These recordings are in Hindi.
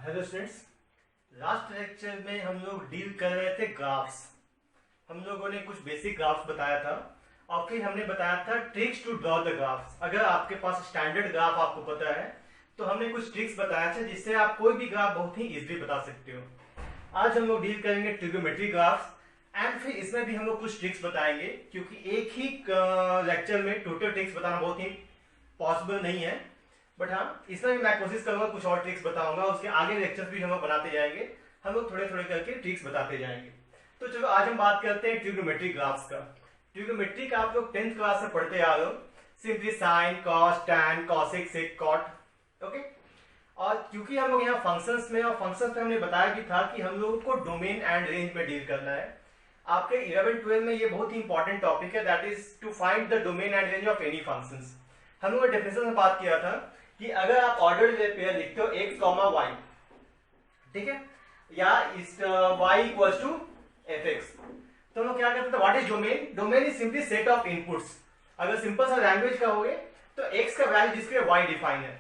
हेलो स्टूडेंट्स, लास्ट लेक्चर में हम लोग डील कर रहे थे ग्राफ्स। हम लोगों ने कुछ बेसिक ग्राफ्स बताया था और फिर हमने बताया था tricks to draw the graphs. अगर आपके पास स्टैंडर्ड ग्राफ आपको पता है तो हमने कुछ ट्रिक्स बताया था जिससे आप कोई भी ग्राफ बहुत ही इजीली बता सकते हो। आज हम लोग डील करेंगे ट्रिग्नोमेट्री ग्राफ्स एंड फिर इसमें भी हम लोग कुछ ट्रिक्स बताएंगे, क्योंकि एक ही लेक्चर में टोटल ट्रिक्स बताना बहुत ही पॉसिबल नहीं है। बट हाँ, इसमें भी मैं कोशिश करूंगा कुछ और ट्रिक्स बताऊंगा। उसके आगे लेक्चर्स भी हम लोग बनाते जाएंगे, हम लोग थोड़े थोड़े करके ट्रिक्स बताते जाएंगे। तो चलो आज हम बात करते हैं ट्रिग्नोमेट्री ग्राफ्स का। ट्रिग्नोमेट्री का आप लोग 10th क्लास में पढ़ते आ रहे हो, simply sine, cos, tan, cosec, sec, cot. Okay, और क्योंकि हम लोग यहाँ फंक्शंस में और फंक्शंस में हमने बताया भी था कि हम लोग को डोमेन एंड रेंज में डील करना है। आपके 11-12 में ये बहुत ही इंपॉर्टेंट टॉपिक है, that is to find the domain and range of any functions. हम लोग डेफिनेशन में बात किया था कि अगर आप ऑर्डर पेयर लिखते हो x, y, ठीक है, या इस y इक्वल्स टू fx, तो हम लोग क्या करते थे, what is domain? Domain is simply set of inputs. अगर सिंपल सा लैंग्वेज का हो गए तो x का वैल्यू जिसके लिए y डिफाइन है,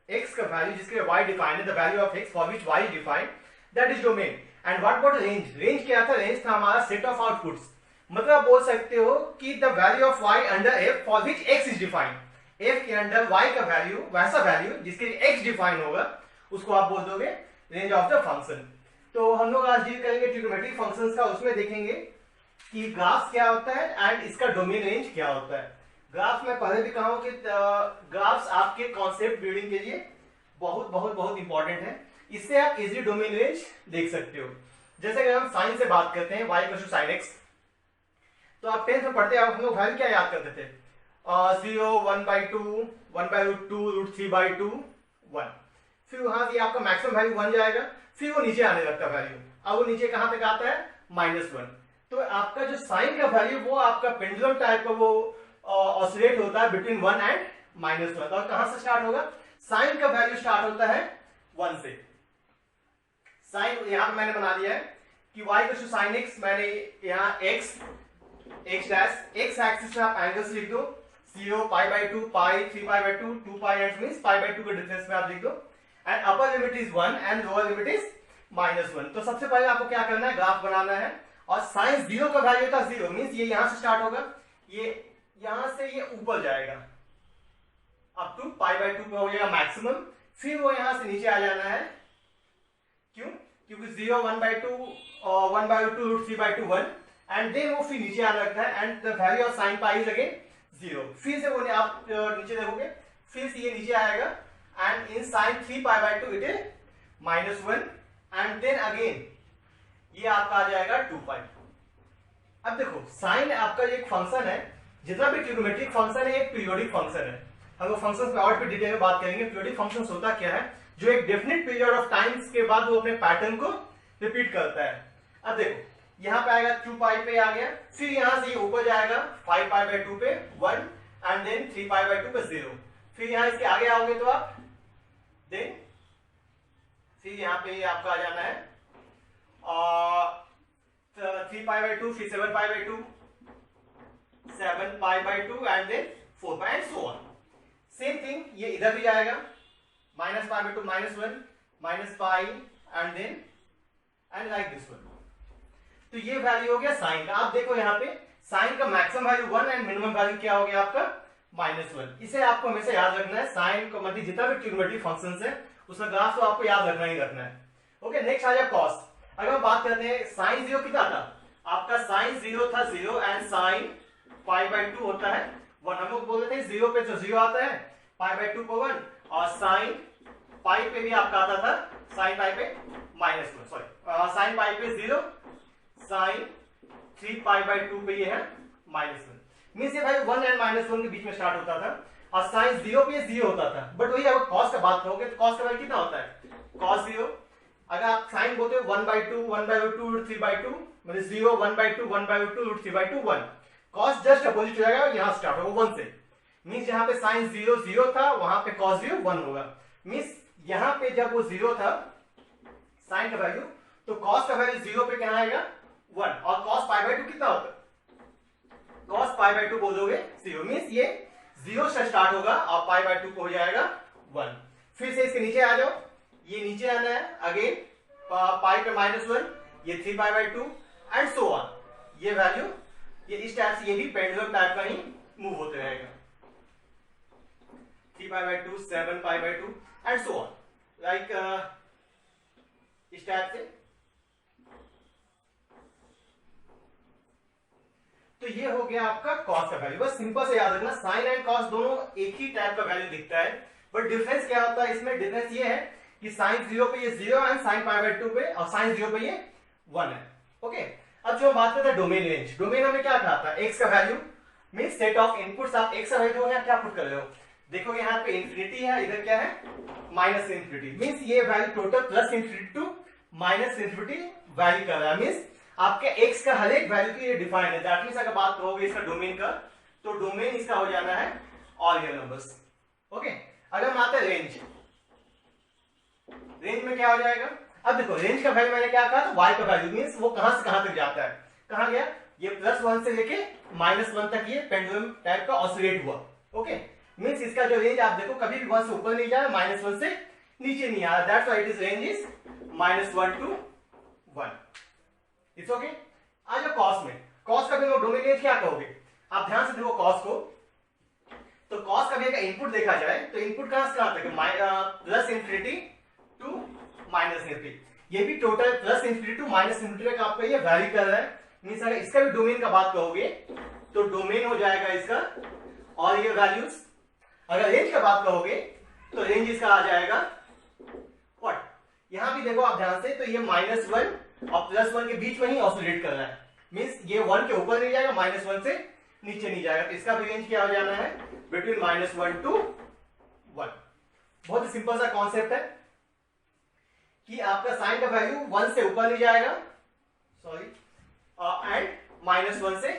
x का वैल्यू जिसके लिए y डिफाइन है, the value of x for which y is defined, that is domain. And what about range? Range क्या था? रेंज था हमारा सेट ऑफ आउटपुट्स। मतलब आप बोल सकते हो कि the value of y under f for which x is defined. f के अंडर y का वैल्यू, वैसा वैल्यू जिसके लिए x डिफाइन होगा, उसको आप बोल दोगे रेंज ऑफ द फंक्शन। तो हम लोग आज डील करेंगे ट्रिग्नोमेट्रिक फंक्शंस का। उसमें देखेंगे कि ग्राफ क्या होता है एंड इसका डोमेन रेंज क्या होता है। ग्राफ में पहले भी कहा हूं कि ग्राफ्स आपके कॉन्सेप्ट बिल्डिंग के लिए बहुत बहुत बहुत इंपॉर्टेंट है। इससे आप इजीली डोमेन रेंज देख सकते हो। जैसे कि हम साइन से बात करते हैं, y equal to sine x, तो आप 10th में पढ़ते हैं, हम लोग वैल्यू क्या याद करते थे? 0, 1/2, 1/2, √3/2, 1। फिर वहां से आपका मैक्सिमम वैल्यू 1 जाएगा, फिर वो नीचे आने लगता वैल्यू। अब वो नीचे कहां तक आता है? -1। तो आपका जो साइन का वैल्यू वो आपका पेंडुलम टाइप का वो ऑसिलेट होता है बिटवीन 1 एंड -1। और कहां से स्टार्ट होगा? साइन का वैल्यू स्टार्ट होता है 1 से। साइन यहां पे मैंने बना दिया है कि y equal to sine x, मैंने यहां x डैश, x एक्सिस में आप एंगल्स लिख दो, 0, π/2, π, 3π/2, 2π, एंड मींस π/2 के डिफरेंस में आप लिख दो। And upper limit is 1 and lower limit is -1। तो सबसे पहले आपको क्या करना है? ग्राफ बनाना है। और साइन 0 का वैल्यू था 0, मींस ये यहां से स्टार्ट होगा, ये यहां से ये ऊपर जाएगा अप टू π/2 पे हो जाएगा मैक्सिमम। फिर वो यहां से नीचे आ जाना है। क्यों? क्योंकि 0, 1/2, 1/2, √3/2, 1, एंड देन वो फिर नीचे आने लगता है and the value of sine pi is again 0। फिर से वो आप नीचे देखोगे, फिर से ये नीचे आएगा and in sine 3π/2 it is -1 and then again ये आपका आ जाएगा 2π। अब देखो, साइन आपका एक फंक्शन है, जितना भी ट्रिग्नोमेट्रिक फंक्शन है एक पीरियोडिक फंक्शन है। हम लोग फंक्शंस पे और भी डिटेल में बात करेंगे। पीरियोडिक फंक्शंस होता क्या है? जो एक डेफिनेट पीरियड ऑफ टाइम्स के बाद वो अपने पैटर्न को रिपीट करता है। अब देखो, यहां पे आएगा 2π पे आ गया, फिर यहां से ये ऊपर जाएगा 5π/2 पे 1 एंड देन 3π/2 पे 0। फिर यहां इसके आगे आओगे तो आप देन फिर यहां पे आपका आ जाना है 3π/2, फिर 7π/2, 7π/2 and then 4π and so on. Same thing ये इधर भी जाएगा, -π/2, -1, -π and then and like this one. तो ये वैल्यू हो गया साइन का। आप देखो यहाँ पे साइन का maximum value 1 and minimum value क्या हो गया आपका? -1। इसे आपको हमेशा याद रखना है। साइन का मतलब जितना भी ट्रिग्नोमेट्रिक फंक्शंस है उसका ग्राफ तो आपको याद रखना ही रखना है। ओके, नेक्स्ट आ जाए कॉस। अगर हम बात करते हैं, साइन 0 कितना था आपका? साइन 0 था 0 एंड साइन π/2 होता है 1। हम लोग बोल रहे थे 0 पे जो 0 आता है, π/2 पे 1, और साइन पाई पे भी आपका आता था साइन पाई पे -1, सॉरी साइन पाई पे 0, साइन 3π/2 पे ये है -1। मींस ये भाई 1 एंड -1 के बीच में स्टार्ट होता था, और साइन 0 पे 0 होता था। बट वही अगर कॉस का बात करोगे तो कॉस का वैल्यू कितना होता है? cos 0, अगर आप साइन बोलते हो 1/2, 1/2, √3/2, मतलब 0, 1/2, 1/2, √3/2, 1। कॉस जस्ट अपोजिट हो जाएगा, यहां स्टार्ट होगा 1 से। मींस यहाँ पे साइन 0 0 था, वहां पे cos 0 1 होगा। मींस यहां पे जब वो 0 था साइन का वैल्यू, तो cos का वैल्यू 0 पे क्या आएगा? 1। और cos π/2 कितना होता है? cos π/2 बोलोगे 0, मींस ये 0 से स्टार्ट होगा और π/2 को हो जाएगा 1। फिर से इसके नीचे आ जाओ, ये नीचे आना है अगेन पाई पे -1, ये 3π/2 एंड सो ऑन। ये वैल्यू ये इस टाइप से ये भी पेंडुलम टाइप का ही मूव होते रहेगा, 3π/2, 7π/2 एंड सो ऑन, लाइक इस टाइप से। तो ये हो गया आपका कॉस का वैल्यू। बस सिंपल से याद रखना साइन एंड कॉस दोनों एक ही टाइप का वैल्यू दिखता है, बट डिफरेंस क्या होता है इसमें? डिफरेंस ये है कि साइन 0 पे ये 0 है, साइन π/2 पे और साइन 0 पे ये 1 है। ओके, अब जो हम बात करते हैं डोमेन रेंज, डोमेन हमने क्या कहा था? एक्स का value mean set of inputs. आप एक्स का वैल्यू है क्या पुट कर रहे हो? देखो यहाँ पे इंफिनिटी है, इधर क्या है? Minus infinity. मीन्स ये value total plus infinity to minus infinity value कर रहा है। मीन्स आपके एक्स का हर एक वैल्यू की ये डिफाइंड है। दैट मींस अगर बात करोगे इसका डोमेन का, तो डोमेन इसका हो जाना है ऑल रियल नंबर्स। ओके, अगर हम आते हैं रेंज, रेंज में क्या हो जाएगा? अब देखो रेंज का वैल्यू मैंने क्या कहा था? y का वैल्यू मींस वो कहां से कहां तक जाता है। कहां गया? ये +1 से लेके -1 तक ये पेंडुलम टाइप का ऑसिलेट हुआ। ओके, मींस इसका जो रेंज आप देखो कभी भी 1 से ऊपर नहीं जा रहा, -1 से नीचे नहीं आ रहा। That's why it is range is -1 to 1। It's okay. आ जाओ कॉस में। कॉस का भी डोमेन रेंज क्या कहोगे? आप ध्यान से देखो कॉस को, तो कॉस का भी अगर इनपुट देखा जाए तो इनपुट कहां से कहां तक है? Plus infinity to minus infinity. ये भी total plus infinity to minus infinity तक आपका ये वैरी कर रहा है। मींस अगर इसका भी डोमेन का बात कहोगे तो डोमेन हो जाएगा इसका और ये वैल्यूज। अगर रेंज का बात कहोगे तो रेंज इसका आ जाएगा व्हाट? यहां भी देखो आप ध्यान से, तो ये -1 और +1 के बीच में ही ऑसिलेट कर रहा है। मींस ये 1 के ऊपर नहीं जाएगा, -1 से नीचे नहीं जाएगा। तो इसका भी रेंज क्या हो जाना है? Between -1 to 1। बहुत ही सिंपल सा कॉन्सेप्ट है कि आपका साइन का वैल्यू 1 से ऊपर नहीं जाएगा, सॉरी, एंड -1 से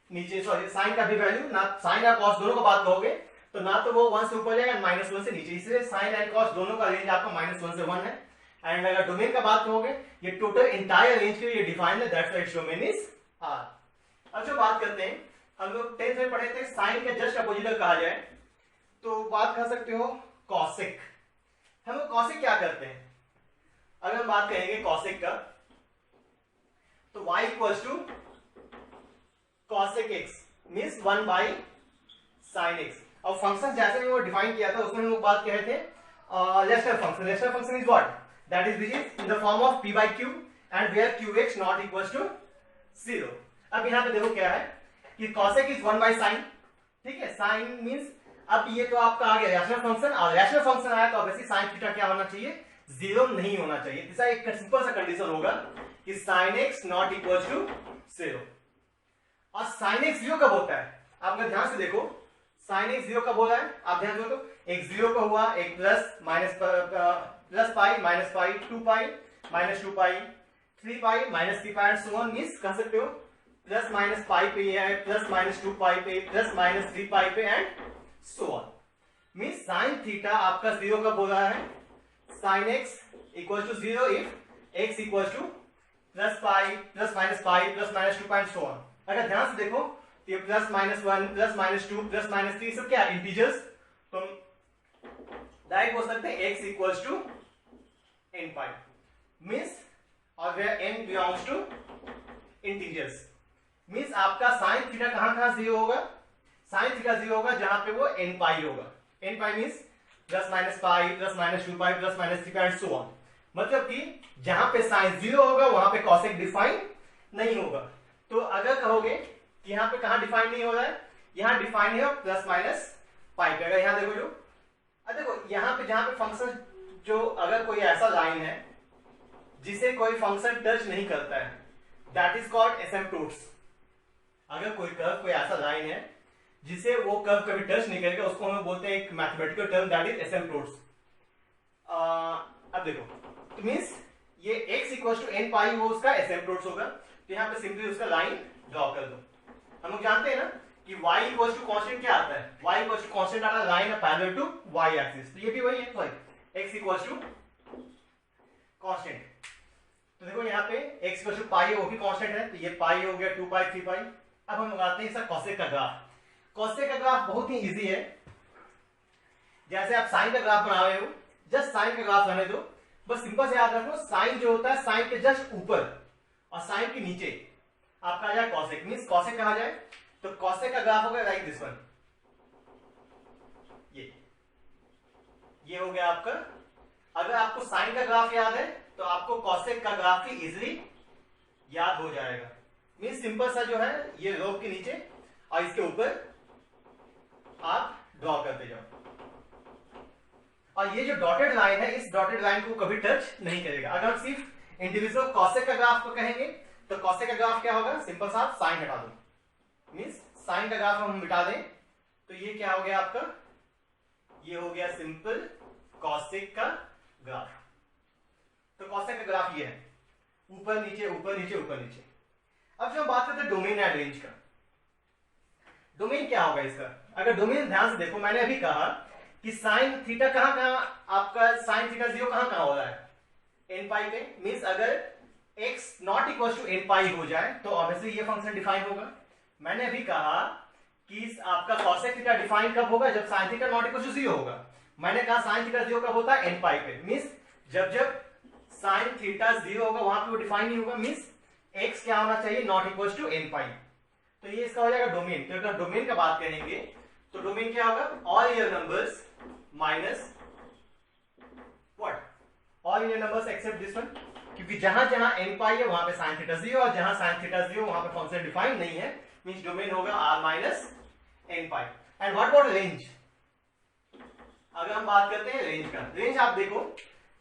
नीचे, सॉरी, साइन का भी वैल्यू ना, साइन और कॉस दोनों का बात कहोगे तो ना तो वो 1 से ऊपर जाएगा, -1 से नीचे। इसलिए साइन एंड कॉस दोनों का रेंज आपका -1 से 1 है। एंड अगर डोमेन का बात करोगे, ये टोटल इंटायर रेंज के लिए डिफाइंड है। That's why its domain is R. अब जो बात करते हैं, हम लोग 10th में पढ़े थे साइन के जस्ट अपोजिट कहा जाए तो बात कर सकते हो कॉसेक। हम लोग कॉसेक क्या करते हैं? अगर हम बात करेंगे कॉसेक का, तो y equals to cosec x means 1 by sine x। और फंक्शन जैसे मैं वो डिफाइन किया था उसमें हम लोग बात कह रहे थे लेस्टर फंक्शन। लेस्टर function is what? That is which is in the form of p/q and where qx not equals to 0। अब यहां पे देखो क्या है कि cosec इज 1 बाई साइन। ठीक है, साइन मींस अब ये तो आपका आ गया रैशनल फंक्शन, और रैशनल फंक्शन आया तो ऑब्वियसली साइन थीटा क्या होना चाहिए? 0 नहीं होना चाहिए। ऐसा एक सिंपल सा कंडीशन होगा कि sin x not equals to 0। और sin x 0 कब होता है? आप अगर ध्यान से देखो sin x 0 कब हो रहा है? आप ध्यान दो, तो एक 0 का हुआ, एक plus pi, minus pi, 2 pi, -2 pi, 3 pi, -3 pi and so on. Means कह सकते हो प्लस माइनस पाई पे है, प्लस -2 पाई पे, प्लस -3 पाई पे and so on. Means sine theta आपका 0 कब हो रहा है? sin x equals to 0 if x equals to plus pi, plus minus pi, plus -2 pi so on. अगर ध्यान से देखो तो ये +-1, +-2, +-3 सब क्या इंटीजर्स, तो डायरेक्ट बोल सकते हैं x equals to n pi means, और where n belongs to integers. Means आपका साइन थीटा कहां 0 होगा? साइन थीटा 0 होगा जहां पे वो n पाई होगा। n pi means +-pi, +-2 pi, +-3 pi and so on. मतलब कि जहां पे साइन 0 होगा वहां पे कॉसेक डिफाइन नहीं होगा। तो अगर कहोगे कि यहां पे कहां डिफाइन नहीं हो रहा है? यहां डिफाइन है +-पाई पे। अगर यहां देखो जो, देखो यहां पे जहां पे फंक्शन, जो अगर कोई ऐसा लाइन है जिसे कोई फंक्शन टच नहीं करता है, दैट इज कॉल्ड एसिम्प्टोट्स। अगर कोई कर्व, कोई ऐसा लाइन है जिसे वो कर्व कभी टच नहीं करेगा, उसको हम बोलते हैं एक mathematical term, that is asymptotes. अब देखो तो मींस ये x इक्वल्स टू n पाई वो उसका एसिम्प्टोट्स होगा। तो यहाँ पे सिंपली उसका लाइन ड्रॉ कर दो। हम लोग जानते हैं ना कि y इक्वल्स टू कांस्टेंट क्या आता है? y इक्वल्स टू कांस्टेंट आता है line parallel to y axis. तो ये भी वही है, sorry, x equals to constant. तो देखो यहाँ पे x इक्वल्स टू पाई है, वो भी कांस्टेंट है, तो ये पाई हो गया, 2 पाई, 3 पाई। अब हम लगाते हैं इसका कॉसेक का ग्राफ। कॉसेक का ग्राफ बहुत ही इजी है। जैसे आप साइन का ग्राफ बना रहे हो, जस्ट साइन का ग्राफ रहने दो, बस सिंपल से याद रखो, साइन जो होता है साइन के जस्ट ऊपर और साइन के नीचे आपका आ जाए कॉसेक, मींस कॉसेक कहा जाए तो कॉसेक का ग्राफ होगा लाइक दिस वन, ये हो गया आपका। अगर आपको साइन का ग्राफ याद है तो आपको कॉसेक का ग्राफ भी इजीली याद हो जाएगा। मींस सिंपल सा जो है ये रोप के नीचे और इसके ऊपर आप ड्रॉ करते जाओ, और ये जो डॉटेड लाइन है इस डॉटेड लाइन को कभी टच नहीं करेगा। अगर हम सिर्फ इंडिविजुअल कॉसेक का ग्राफ को कहेंगे तो कॉसेक का ग्राफ क्या होगा, सिंपल सा आप साइन हटा दो, मींस साइन का ग्राफ हम मिटा दें तो ये क्या हो गया आपका, ये हो गया सिंपल कॉसेक का ग्राफ। तो कॉसेक का ग्राफ ये है, ऊपर नीचे ऊपर नीचे ऊपर नीचे। अब जो हम बात करते हैं डोमेन एंड रेंज का, डोमेन क्या होगा इसका, अगर डोमेन ध्यान से देखो, मैंने अभी कहा कि साइन थीटा कहां कहां आपका साइन थीटा 0 कहां कहां हो रहा है, एन पाई पे। मींस अगर x not equal to n pi हो जाए तो ऑब्वियसली ये फंक्शन डिफाइन होगा। मैंने अभी कहा कि आपका कॉसेक थीटा डिफाइन कब होगा, जब sine theta not equal to 0 होगा। मैंने कहा साइन थीटा 0 कब होता है, एन पाई पे। मींस जब जब साइन थीटा 0 होगा वहां पे वो डिफाइन नहीं होगा, मींस x क्या होना चाहिए, नॉट इक्वल टू एन पाई। तो ये इसका हो जाएगा डोमेन। तो अगर डोमेन का बात करेंगे तो डोमेन क्या होगा, all real numbers minus what, all real numbers accept this one, क्योंकि जहां जहां एन पाई है वहां पे साइन थीटा 0 और जहां साइन थीटा 0 वहां पे फंक्शन डिफाइन नहीं है, मींस डोमेन होगा r minus n pi. And what about range, अगर हम बात करते हैं रेंज का, रेंज आप देखो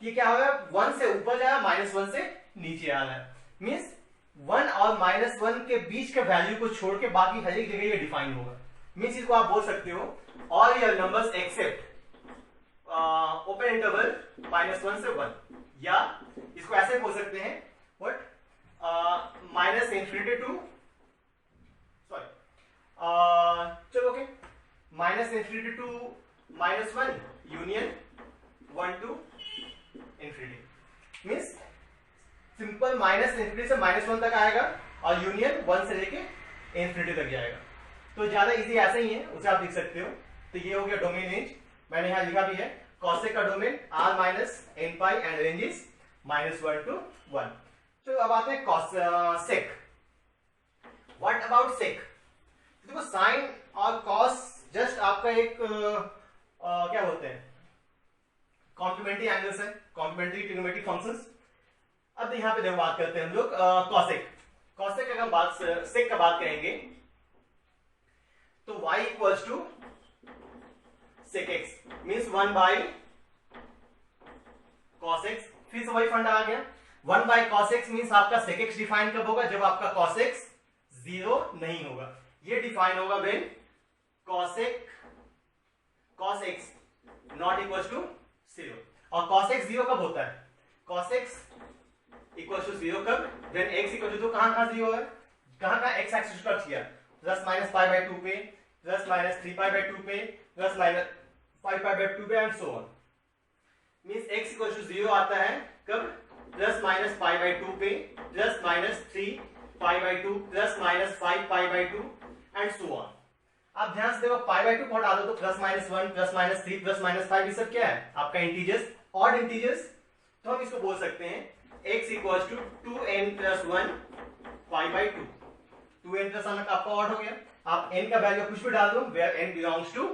कि क्या होगा, 1 से ऊपर जा रहा है, -1 से नीचे आ रहा है। मींस 1 और -1 के बीच के वैल्यू को छोड़ के बाकी हर एक जगह ये डिफाइन होगा। मींस इसको आप बोल सकते हो all real numbers except open interval -1 से 1, या इसको ऐसे बोल सकते हैं व्हाट, -∞ टू सॉरी चलो okay, -∞ to -1 union 1 to infinity. Means simple -∞ से -1 तक आएगा और यूनियन 1 से लेके इंफिनिटी तक जाएगा। तो ज्यादा इजी ऐसे ही है, उसे आप लिख सकते हो। तो ये हो गया डोमेन रेंज, मैंने यहां लिखा भी है कॉसेक का domain r minus n pi and range is -1 to 1। तो अब आते हैं सेक। व्हाट अबाउट सेक, देखो साइन और कॉस जस्ट आपका एक क्या बोलते हैं, कॉम्प्लीमेंट्री एंगल्स है, कॉम्प्लीमेंट्री ट्रिग्नोमेट्रिक फंक्शंस। अब यहां पे देखो बात करते हैं हम लोग कॉसेक। कॉसेक अगर बात सेक का बात करेंगे तो y equals to sec x, means 1 by cos x। फिर से वही फंडा आ गया, 1 बाई cos x मींस आपका sec x डिफाइन कब होगा, जब आपका cos x 0 नहीं होगा। ये डिफाइन होगा when cos x not equals to 0। और cos x 0 कब होता है, cos x इक्वल्स टू 0 कब, व्हेन x इक्वल टू कहां कहां 0 है, कहां कहां x एक्सिस टच किया, +- पाई बाय 2 पे, +-3 पाई बाय 2 पे, +-5 पाई बाय 2 पे and so on. Means x equal to 0 आता है कब, +- पाई बाय 2 पे, +-3 पाई by 2, +-5 pi by 2 and so on. आप ध्यान से देखो पाई बाय 2 को हटा दो तो +-1, +-3, +-5 ये सब क्या है आपका इंटीजर्स, ऑड इंटीजर्स। तो हम इसको बोल सकते हैं x equal to 2n+1 pi by 2। 2n+1 आपका ऑड हो गया, आप n का वैल्यू कुछ भी डाल दो where n belongs to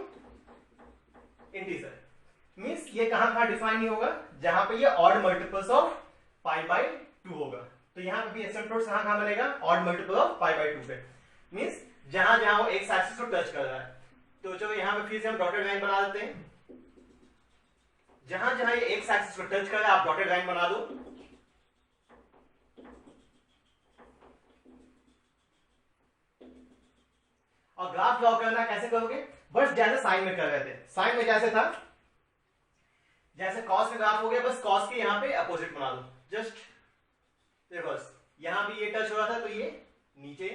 integer. Means ये कहां डिफाइन नहीं होगा, जहां पे ये odd multiples of pi by 2 होगा। तो यहां पे भी एसिम्पटोट कहां बनेगा, odd multiple of pi by 2 पे। मींस जहां जहां वो x एक्सिस को टच कर रहा है। तो चलो यहां पे फिर से हम डॉटेड लाइन बना देते हैं, जहां जहां ये x एक्सिस को टच कर रहा है आप डॉटेड लाइन बना दो। और ग्राफ ड्रॉ करना कैसे करोगे, बस जैसे साइन में कर रहे थे, साइन में जैसे था, जैसे कॉस का ग्राफ हो गया, बस कॉस के यहां पे अपोजिट बना दो, जस्ट रिवर्स। यहां भी ये टच हो रहा था तो ये नीचे,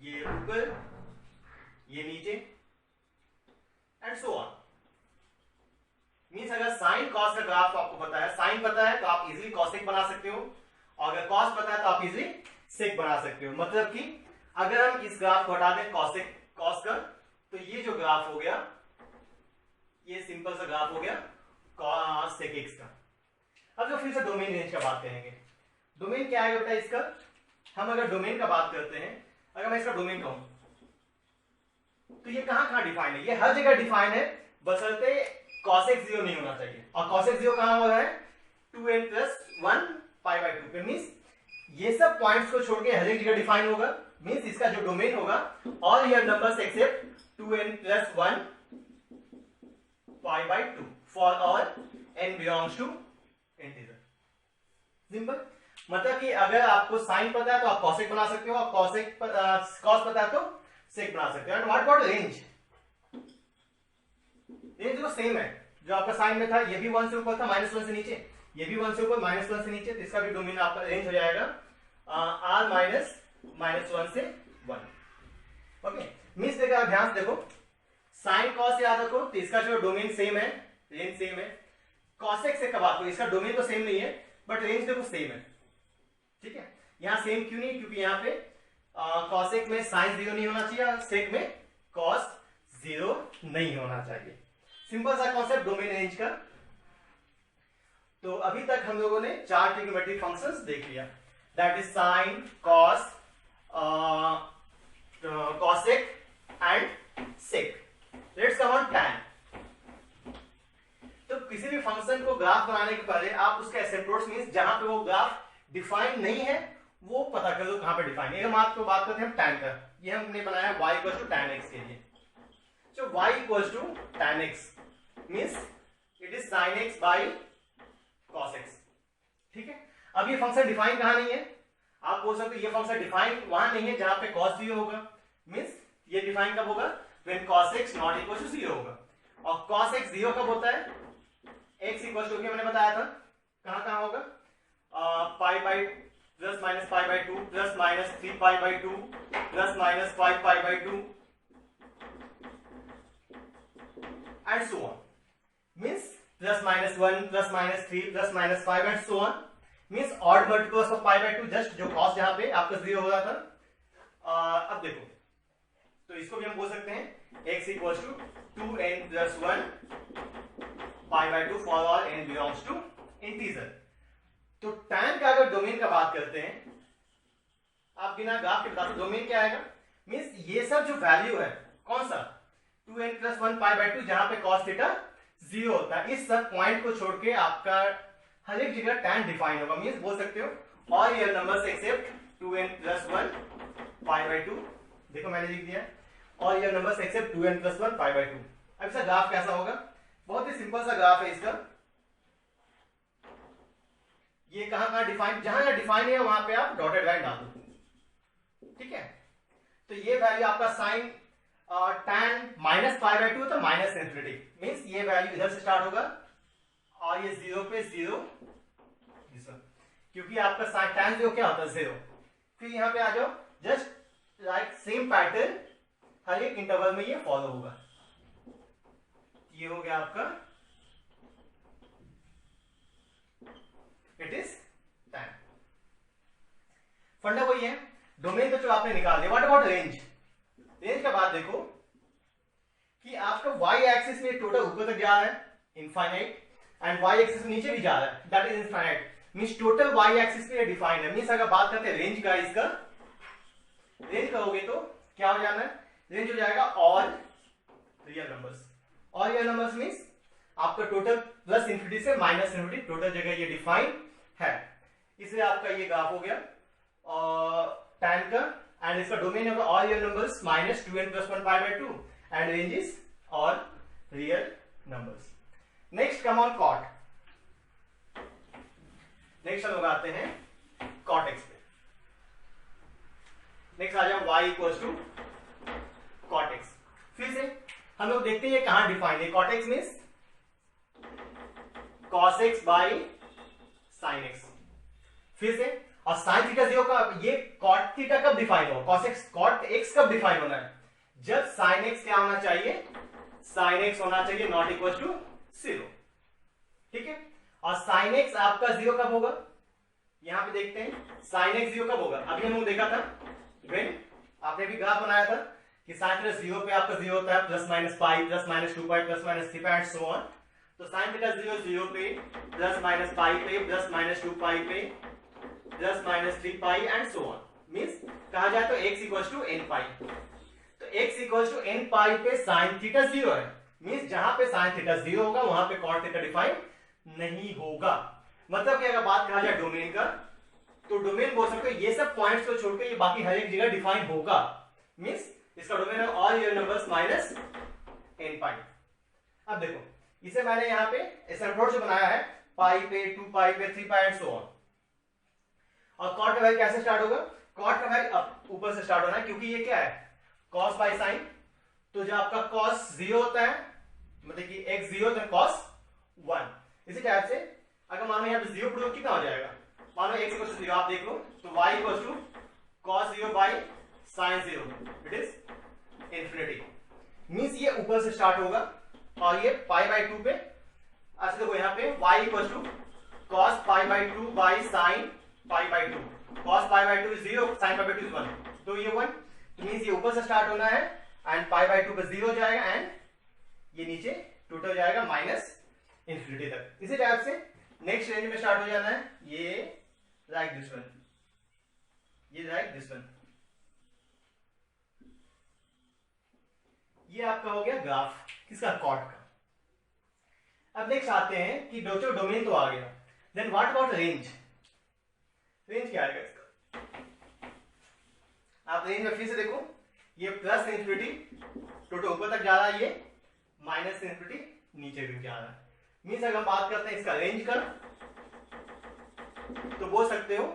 ये ऊपर, ये नीचे एंड सो ऑन। मींस अगर साइन कॉस का ग्राफ आपको पता है, साइन पता है तो आप इजीली कॉसेक बना सकते हो, और अगर कॉस पता है तो आप इजीली सेक बना सकते हो। मतलब कि अगर हम इस ग्राफ को हटा दें कॉसेक कॉस का, तो ये जो ग्राफ हो गया ये सिंपल सा ग्राफ हो गया cos sec x का। अब जो फिर से डोमेन रेंज का बात करेंगे। डोमेन क्या है बेटा इसका, हम अगर डोमेन का बात करते हैं, अगर मैं इसका डोमेन कहूं तो ये कहां कहां डिफाइन है, ये हर जगह डिफाइन है, बशर्ते cos x 0 नहीं होना चाहिए। और cos x 0 कहां हो रहा है 2n + 1 π/2 पे, मींस ये सब पॉइंट्स को छोड़ के हर एक जगह डिफाइन होगा, मींस इसका जो डोमेन होगा all real numbers except 2n + 1 π/2 for all n belongs to integer. Simple, मतलब कि अगर आपको साइन पता है तो आप cosec बना सकते हो, और cos पता है तो sec बना सकते हो। And what about range, range तो सेम है, जो आपका साइन में था ये भी 1 से ऊपर था, -1 से नीचे, ये भी 1 से ऊपर, -1 से नीचे, तो इसका भी डोमेन आपका रेंज हो जाएगा r -1 से 1। ओके, मींस देखो ध्यान से देखो, साइन cos याद रखो तो इसका जो डोमेन सेम है, रेंज सेम है। cosec से कब आपको, इसका डोमेन तो सेम नहीं है बट रेंज देखो सेम है, ठीक है। यहां सेम क्यों नहीं, क्योंकि यहां पे cosec में sin 0 नहीं होना चाहिए और sec में cos 0 नहीं होना चाहिए। सिंपल सा कॉन्सेप्ट डोमेन रेंज का। तो अभी तक हम लोगों ने 4 ट्रिग्नोमेट्रिक फंक्शंस देख लिया, that is sine, cos, cosec and sec। Let's come on tan। तो किसी भी फंक्शन को ग्राफ बनाने के पहले आप उसके एसिम्प्टोट्स मींस जहां पे वो ग्राफ डिफाइन नहीं है वो पता कर लो कहां पे डिफाइन है। हम आपको बात करते हैं tan का, ये हमने बनाया y = tan x के लिए। So y = tan x means it is sin x by cos x, ठीक है। अब ये फंक्शन डिफाइन कहां नहीं है, आप बोल सकते हो ये फंक्शन डिफाइन वहां नहीं है जहां पे cos 0 होगा, मींस ये डिफाइन कब होगा when cos x ≠ 0 होगा। और cos x 0 कब होता है, x = मैंने बताया था कहां होगा, +/-π/2 +-3π/2 +-5π/2 and so on, means +-1 +-3 +-5 and so on, means odd multiples of π/2, just जो cos जहां पे आपका 0 हो रहा था। अब देखो तो इसको भी हम बोल सकते हैं x = 2n + 1 π/2 for all n belongs to integer। तो tan का अगर डोमेन का बात करते हैं, आप बिना ग्राफ के बता दो डोमेन क्या आएगा, मींस ये सब जो वैल्यू है कौन सा 2n + 1 π/2 जहां पे cos थीटा 0 होता है, इस सब पॉइंट को छोड़ के आपका हर एक जगह tan डिफाइन होगा। मींस बोल सकते हो all real numbers except 2n + 1 π/2, देखो मैंने लिख दिया all real numbers except 2n + 1 π/2। अब इसका ग्राफ कैसा होगा, बहुत ही सिंपल सा ग्राफ है इसका। ये कहां डिफाइन, जहां डिफाइन है वहां पे आप डॉटेड लाइन डाल दो, ठीक है। तो ये वैल्यू आपका साइन tan -π/2 तो -∞, मींस ये वैल्यू इधर से स्टार्ट होगा और ये 0 पे 0, क्योंकि आपका साइन tan 0 क्या होता है 0। फिर यहां पे आ जाओ, जस्ट लाइक सेम पैटर्न हर एक इंटरवल में ये फॉलो होगा। ये हो गया आपका इट इज tan। फंडा वही है, डोमेन तो जो आपने निकाल दिया। व्हाट अबाउट रेंज, रेंज का बात देखो कि आपका y एक्सिस में टोटल ऊपर तक जा रहा है इनफाइनाइट, एंड y एक्सिस नीचे भी जा रहा है that is infinite, means total y axis पे डिफाइंड है। मींस अगर बात करते हैं रेंज का, इसका रेंज कहोगे तो क्या हो जाना है, रेंज हो जाएगा all real numbers. All real numbers means आपका टोटल +∞ से -∞, टोटल जगह ये डिफाइन है। इसलिए आपका ये ग्राफ हो गया tan का, एंड इसका डोमेन होगा all real numbers -2n + 1 π/2 and range is all real numbers. Next come on cot। Next हम लोग आते हैं cot x पे। नेक्स्ट आ जाओ y = cot x। फिर से हम लोग देखते हैं ये कहां डिफाइन है, cot x means cos x by sin x। फिर से और sin थीटा 0 का, ये cot थीटा कब डिफाइन हो, cot x कब डिफाइन होना है, जब sin x क्या होना चाहिए, sin x होना चाहिए ≠ 0, ठीक है। और sin x आपका 0 कब होगा, यहां पे देखते हैं sin x 0 कब होगा। अभी हम लोग देखा था when आपने भी ग्राफ बनाया था कि sin थीटा 0 पे आपका 0 होता है +-π +-2π +-3π एंड सो ऑन। तो sin थीटा 0 पे प्लस माइनस पाई पे, प्लस माइनस 2 पाई पे, plus minus 3 pi and so on. Means कहा जाए तो x इक्वल टू एन पाई। तो x इक्वल टू एन पाई पे साइन थीटा 0 है। मीन्स जहां पे साइन थीटा 0 होगा वहां पे कॉट थीटा डिफाइन नहीं होगा। मतलब कि अगर बात कहा जाए डोमेन का, तो डोमेन बोल सकते हो ये सब पॉइंट्स को छोड़कर ये बाकी हर एक जगह डिफाइन होगा। मीन्स इसका डोमेन है all real numbers minus n pi. अब देखो इसे मैंने यहाँ पे एसिम्प्टोट से बनाया है, पाई पे, 2 पाई पे, 3 पाई एंड सो ऑन। और कॉट का वैल्यू कैसे स्टार्ट होगा? कॉट का वैल्यू अब ऊपर से स्टार्ट होना है, क्योंकि ये क्या है कॉस बाय साइन। तो जब आपका कॉस 0 होता है, मतलब कि x 0 देन कॉस 1। इसी टाइप से अगर मानो यहाँ पे 0 पुट कितना हो जाएगा, मानो x इक्वल टू 0 आप देख लो, तो y equal to cos 0 by sine 0, it is infinity. Means ये ऊपर से स्टार्ट होगा और ये पाई बाई 2 पे। अच्छा देखो यहाँ पे y equal to cos pi by 2 by sine pi by 2। Cos pi by 2 is 0, sine pi by 2 is 1, तो ये 1। तो मीन्स ये ऊपर से स्टार्ट होना है एंड पाई बाई 2 पे 0 हो जाएगा एंड ये नीचे टोटल हो जाएगा माइनस इंफिनिटी तक। इसी टाइप से नेक्स्ट रेंज में स्टार्ट हो जाना है, ये लाइक दिस वन, ये लाइक दिस वन। ये आपका हो गया ग्राफ किसका, कॉट का। अब नेक्स्ट आते हैं कि बच्चों डोमेन तो आ गया, then what about range. Range क्या आएगा इसका? आप रेंज में फिर से देखो, ये प्लस इंफिनिटी टोटल ऊपर तक जा रहा है, ये माइनस इंफिनिटी नीचे भी जा रहा है। मीन्स अगर हम बात करते हैं इसका रेंज का, तो बोल सकते हो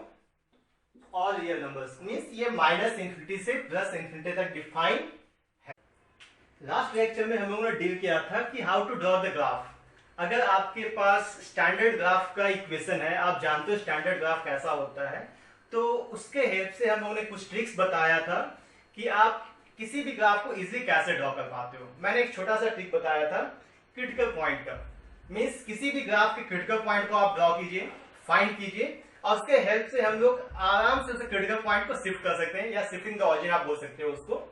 ऑल रियल नंबर्स। मीन्स ये माइनस इंफिनिटी से प्लस इंफिनिटी तक डिफाइन है। लास्ट लेक्चर में हम लोगों ने डील किया था कि how to draw the graph. अगर आपके पास स्टैंडर्ड ग्राफ का इक्वेशन है, आप जानते हो स्टैंडर्ड ग्राफ कैसा होता है, तो उसके हेल्प से हम लोगों ने कुछ ट्रिक्स बताया था कि आप किसी भी ग्राफ को इजीली कैसे ड्रॉ कर पाते हो। मैंने एक छोटा सा ट्रिक बताया था क्रिटिकल पॉइंट का। मीन्स किसी भी ग्राफ के क्रिटिकल पॉइंट को आप ड्रॉ कीजिए, फाइंड कीजिए, और उसके हेल्प से हम लोग आराम से क्रिटिकल पॉइंट को शिफ्ट कर सकते हैं, या शिफ्टिंग द ऑरिजिन आप बोल सकते हो उसको।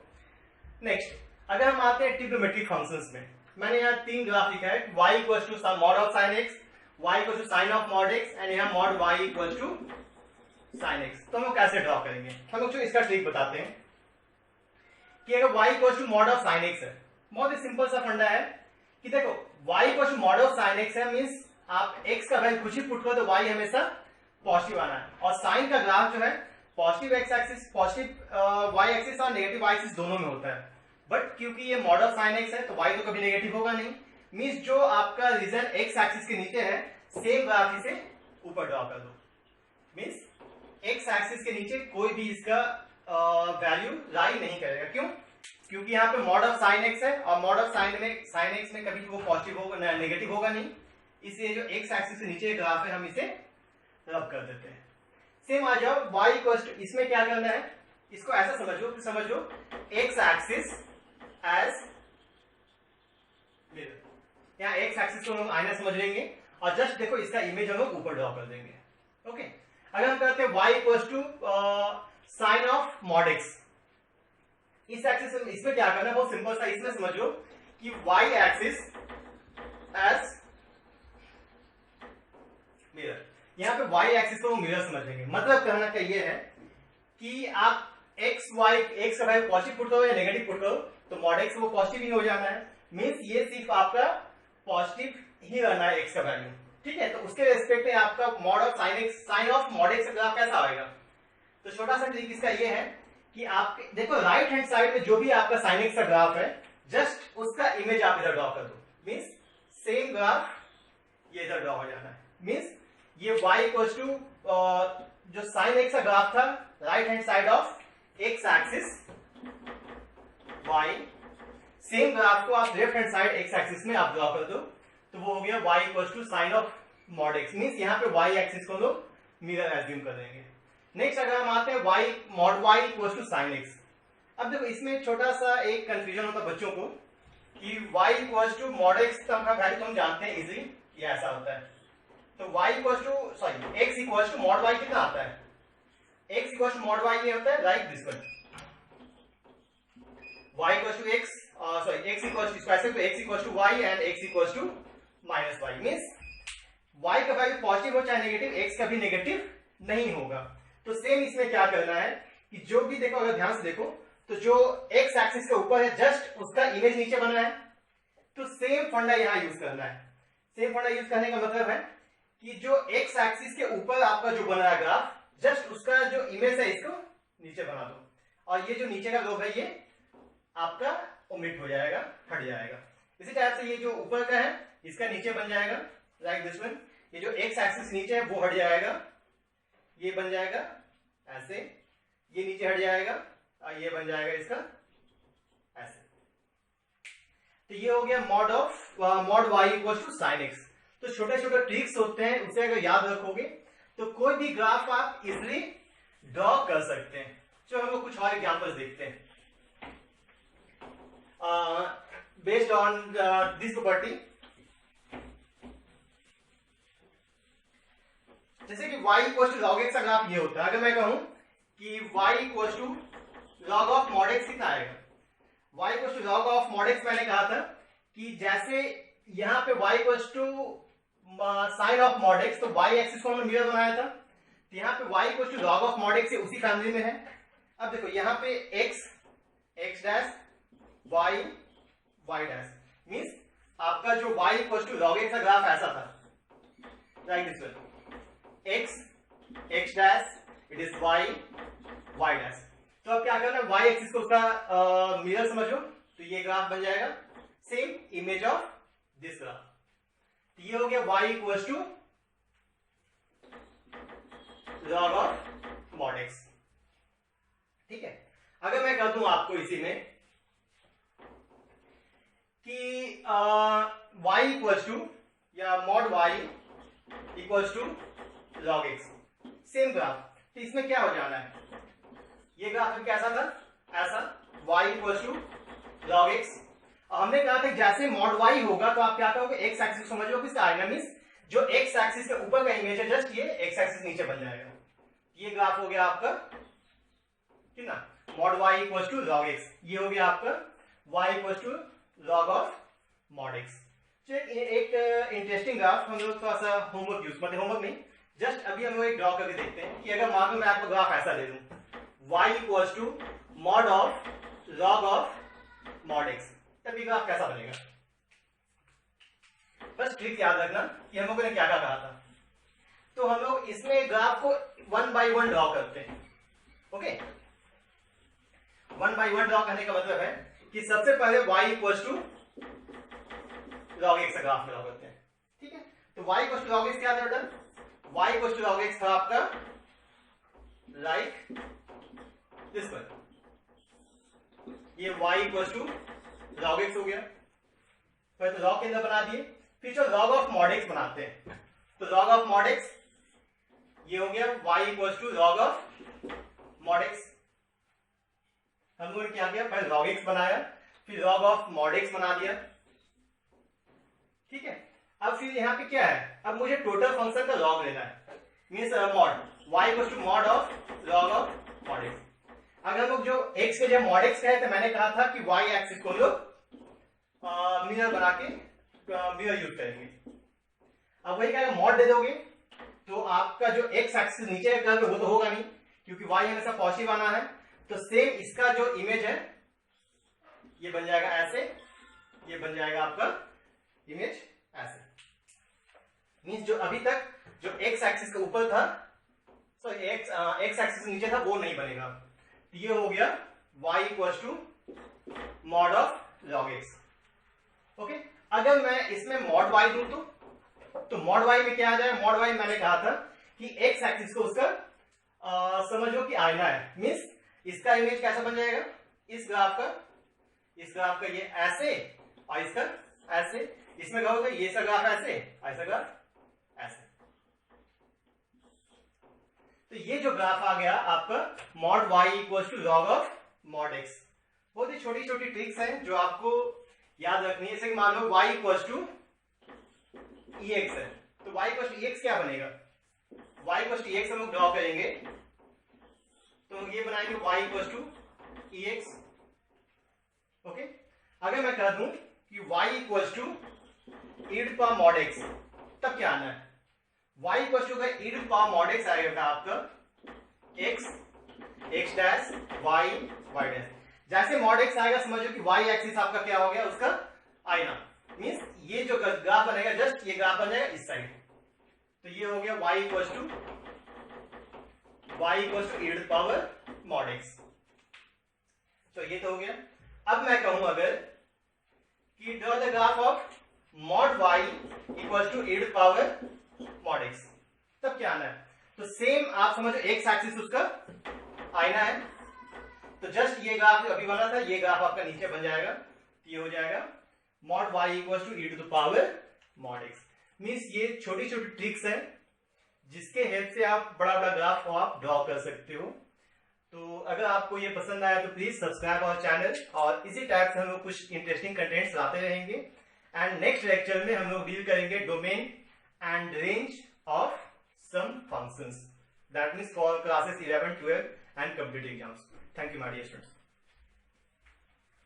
नेक्स्ट अगर हम आते हैं ट्रिग्नोमेट्रिक फंक्शंस में, मैंने यहाँ 3 ग्राफ लिखा है, y equal to mod of sine x, y equal to sine of mod x and यहाँ mod y equal to sine x। तो हम लोग कैसे ड्रॉ करेंगे? हम लोग इसका ट्रिक बताते हैं कि अगर y equal to mod of sine x है, बहुत ही सिंपल सा फंडा है कि देखो y equal to mod of sine x है, मीन्स आप x का वैल्यू कुछ ही पुट करो तो y हमेशा पॉजिटिव आना है। और साइन का ग्राफ जो है positive x axis, positive y axis और नेगेटिव y एक्सिस दोनों में होता है। बट क्योंकि ये मॉड ऑफ साइन x है तो y तो कभी नेगेटिव होगा नहीं। मीन्स जो आपका रीजन x एक्सिस के नीचे है, सेम ग्राफ इसे ऊपर ड्रॉ कर दो। मीन्स x एक्सिस के नीचे कोई भी इसका वैल्यू लाई नहीं करेगा। क्यों? क्योंकि यहाँ पे मॉड ऑफ साइन x है और मॉड ऑफ साइन x में कभी वो पॉजिटिव होगा, नेगेटिव होगा नहीं, इसलिए जो x एक्सिस से नीचे ग्राफ है हम इसे रब कर देते हैं। सेम आ जाओ y इक्वल टू, इसमें क्या करना है, इसको ऐसा समझो x एक्सिस एज मिरर। यहाँ x एक्सिस को हम आईना समझ लेंगे और जस्ट देखो इसका इमेज हम लोग ऊपर ड्रॉ कर देंगे। ओके, अगर हम करते हैं y equal to sine of mod x, इस एक्सिस में इसमें क्या करना है, बहुत सिंपल सा, इसमें समझो कि y एक्सिस एज मिरर। यहाँ पे y एक्सिस को मिरर समझ लेंगे। मतलब कहना का ये है कि आप x का वैल्यू पॉजिटिव पुट करो या नेगेटिव पुट करो तो मॉड x वो पॉजिटिव ही हो जाना है। मीन्स ये सिर्फ आपका पॉजिटिव ही रहना है x का वैल्यू, ठीक है। तो उसके रेस्पेक्ट में आपका mod of sign of mod x का ग्राफ कैसा आएगा? तो छोटा सा ट्रिक इसका ये है कि आप देखो राइट हैंड साइड में जो भी आपका साइन x का ग्राफ है, जस्ट उसका इमेज आप इधर ड्रॉ कर दो। मीन्स सेम ग्राफ ये इधर ड्रॉ हो जाना है। मीन्स ये y इक्वल टू जो साइन x का ग्राफ था, right hand side of x axis y, same graph को आप left hand side x axis में आप ड्रॉ कर दो, तो वो हो गया y equal to sine of mod x। Means यहाँ पे y एक्सिस को लोग मिरर एज्यूम कर देंगे। नेक्स्ट अगर हम आते हैं y mod y equal to sine x। अब देखो इसमें छोटा सा एक कंफ्यूजन होता है बच्चों को कि y equal to mod x का वैल्यू तो हम जानते हैं इजीली, ये ऐसा होता है। तो y equal to x equal to mod y कितना आता है? x equal to mod y ये होता है like this one, y equal to x equal to x equal to y and x equal to minus y। Means y का वैल्यू पॉजिटिव हो चाहे नेगेटिव, एक्स कभी नेगेटिव नहीं होगा। तो सेम इसमें क्या करना है कि जो भी देखो, अगर ध्यान से देखो तो जो एक्स एक्सिस के ऊपर है जस्ट उसका इमेज नीचे बना है, तो सेम फंडा यहां यूज करना है। सेम फंडा यूज करने का मतलब है कि जो एक्स एक्सिस के ऊपर आपका जो बन रहा है ग्राफ, जस्ट उसका जो इमेज है इसको नीचे बना दो, और ये जो नीचे का ग्राफ है ये आपका ओमिट हो जाएगा, हट जाएगा। इसी टाइप से ये जो ऊपर का है इसका नीचे बन जाएगा लाइक दिस वन। ये जो एक्स एक्सिस नीचे है वो हट जाएगा, ये बन जाएगा ऐसे, ये नीचे हट जाएगा और ये बन जाएगा इसका ऐसे। तो ये हो गया mod y equal to sine x. तो छोटे छोटे ट्रिक्स होते हैं, उसे अगर याद रखोगे तो कोई भी ग्राफ आप इजिली ड्रॉ कर सकते हैं। चलो हम लोग कुछ और एग्जांपल्स देखते हैं। बेस्ड ऑन दिस प्रॉपर्टी, जैसे कि y equal to log x का ग्राफ ये होता है। अगर मैं कहूं कि y equal to log of mod x कितना आएगा, y equal to log of mod x मैंने कहा था कि जैसे यहां पे y equal to sine of mod x, तो y एक्सिस को हमने मिरर बनाया था, तो यहाँ पे y equal to log of mod x उसी फैमिली में है। अब देखो यहाँ पे x x dash y y dash means आपका जो y equal to log x का ग्राफ ऐसा था like this one, x x डैश it is y y dash. तो अब क्या करना है, y एक्सिस को उसका मिरर समझो, तो ये ग्राफ बन जाएगा same image of this graph. तो ये हो गया y equal to log of mod x. ठीक है, अगर मैं कर दूं आपको इसी में कि y इक्वल टू या mod y equal to log x, same graph, तो इसमें क्या हो जाना है, ये ग्राफ कैसा था, ऐसा y equal to log x. हमने कहा था जैसे मॉड y होगा तो आप क्या करोगे, एक्स एक्सिस समझो किसका आएगा, मींस जो एक्स एक्सिस के ऊपर का इमेज है जस्ट ये एक्स एक्सिस नीचे बन जाएगा। ये ग्राफ हो गया आपका कितना, mod y equal to log x. ये हो गया आपका y equal to log of mod x. एक इंटरेस्टिंग ग्राफ हम लोग थोड़ा सा होमवर्क यूज, मतलब होमवर्क नहीं, जस्ट अभी हम लोग एक ड्रॉ करके देखते हैं कि अगर मान लो मैं आपको ग्राफ ऐसा दे दूं, y equal to mod of log of mod x, तब ये ग्राफ कैसा बनेगा। बस ट्रिक याद रखना कि हम लोगों ने क्या क्या कहा था। तो हम लोग इसमें ग्राफ को 1 बाय 1 ड्रॉ करते हैं। ओके, 1 बाय 1 ड्रॉ करने का मतलब है कि सबसे पहले y equal to log x का ग्राफ ड्रॉ करते हैं। ठीक है, तो y equal to log x क्या था बेटा, y equal to log x था आपका लाइक दिस वन, ये y equal to log x हो गया। फिर तो लॉग के अंदर बना दिए, फिर जो लॉग ऑफ मॉड एक्स बनाते हैं, तो लॉग ऑफ मॉड एक्स ये हो गया y equal to log of mod x. हम लोगों ने क्या किया, पहले लॉग एक्स बनाया, फिर लॉग ऑफ मॉड एक्स बना दिया। ठीक है, अब फिर यहाँ पे क्या है, अब मुझे टोटल फंक्शन का लॉग लेना है, means mod y equal to mod of log of mod x. अगर हम लोग जो x के जब मॉड एक्स का है, तो मैंने कहा था कि y एक्सिस को लोग मिरर बना के मिरर यूज करेंगे। अब वही क्या मॉड दे दोगे तो आपका जो x एक्सिस नीचे है कर्व वो तो होगा नहीं, क्योंकि y हमेशा पॉजिटिव आना है। तो सेम इसका जो इमेज है ये बन जाएगा ऐसे, ये बन जाएगा आपका इमेज ऐसे, मीन्स जो अभी तक जो x एक्सिस के ऊपर था, सॉरी x एक्सिस नीचे था, वो नहीं बनेगा। ये हो गया y equal to mod of log x. Okay, अगर मैं इसमें मॉड y दूं तो मॉड y में क्या आ जाए, मॉड y मैंने कहा था कि x एक्सिस को उसका समझो कि आईना है, मीन्स इसका इमेज कैसा बन जाएगा, इस ग्राफ का ये ऐसे और इसका ऐसे, इसमें क्या होगा, ये सा ग्राफ ऐसे, ऐसा ग्राफ ऐसे। तो ये जो ग्राफ आ गया आपका mod y equal to log of mod x। बहुत ही छोटी छोटी ट्रिक्स हैं जो आपको याद रखनी है। जैसे मान लो y इक्वल टू ex है, तो y इक्वल टू ex क्या बनेगा, y इक्वल टू ex हम लोग ड्रॉ करेंगे, तो ये बनाएंगे y equal to ex। Okay, अगर मैं कह दूं कि y equal to e to power mod x, तब क्या आना है, y equal to e to power mod x आएगा बेटा आपका x x dash y y dash. जैसे मॉड x आएगा समझो कि y एक्सिस आपका क्या हो गया, उसका आईना, मींस ये जो ग्राफ बनेगा जस्ट ये ग्राफ बन जाएगा इस साइड। तो ये हो गया y equal to e to power mod x। तो ये तो हो गया। अब मैं कहूं अगर कि draw the graph of mod y equal to e to power mod x, तब क्या आना है? तो सेम आप समझो x एक्सिस उसका आईना है, तो जस्ट ये ग्राफ अभी बना था, ये ग्राफ आपका नीचे बन जाएगा। तो ये हो जाएगा mod y equal to e to the power mod x। Means ये छोटी छोटी ट्रिक्स है जिसके हेल्प से आप बड़ा बड़ा ग्राफ को आप ड्रॉ कर सकते हो। तो अगर आपको ये पसंद आया तो प्लीज सब्सक्राइब आवर चैनल, और इसी टाइप से हम लोग कुछ इंटरेस्टिंग कंटेंट्स लाते रहेंगे। एंड नेक्स्ट लेक्चर में हम लोग डील करेंगे domain and range of some functions, that means for classes 11, 12 and competitive exams. Thank you, my dear students.